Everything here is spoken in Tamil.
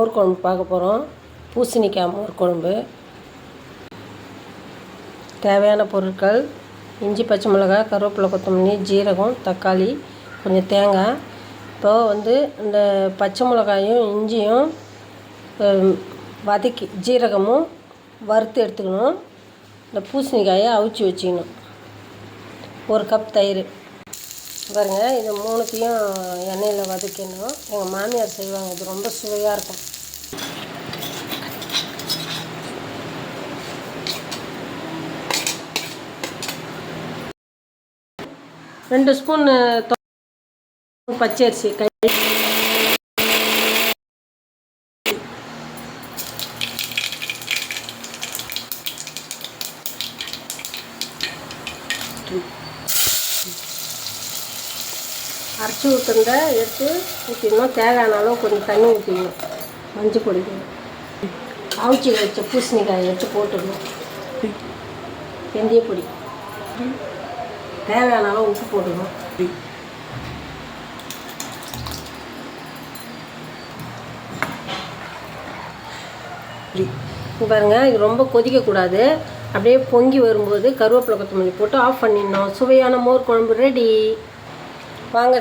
மோர் குழம்பு பார்க்க போகிறோம். பூசணிக்காய் மோர் குழம்பு. தேவையான பொருட்கள்: இஞ்சி, பச்சை மிளகாய், கருவேப்பிலை, கொத்தமல்லி, ஜீரகம், தக்காளி, கொஞ்சம் தேங்காய். இப்போது இந்த பச்சை மிளகாயும் இஞ்சியும் வதக்கி ஜீரகமும் வறுத்து எடுத்துக்கணும். இந்த பூசணிக்காயை அவிச்சு வச்சுக்கணும். 1 கப் தயிர். பாருங்க, இது 3த்தையும் எண்ணெயில் வதக்கணும். எங்கள் மாமியார் செய்வாங்க, இது ரொம்ப சுவையாக இருக்கும். ரெண்டு ஸ்பூன் பச்சரிசி அரைச்சி ஊற்றுறத எடுத்து ஊற்றிடணும். தேவையான அளவு கொஞ்சம் தண்ணி ஊற்றிடணும். மஞ்சள் பொடி, அவிச்சி வச்ச பூசணிக்காயை எடுத்து போட்டுடணும். வெந்தய பொடி, தேவையான அளவு உப்பு போட்டுக்கணும். பாருங்கள், இது ரொம்ப கொதிக்கக்கூடாது. அப்படியே பொங்கி வரும்போது கருவேப்பிலை, கொத்தமல்லி போட்டு ஆஃப் பண்ணிடணும். சுவையான மோர் குழம்பு ரெடி. வாங்க.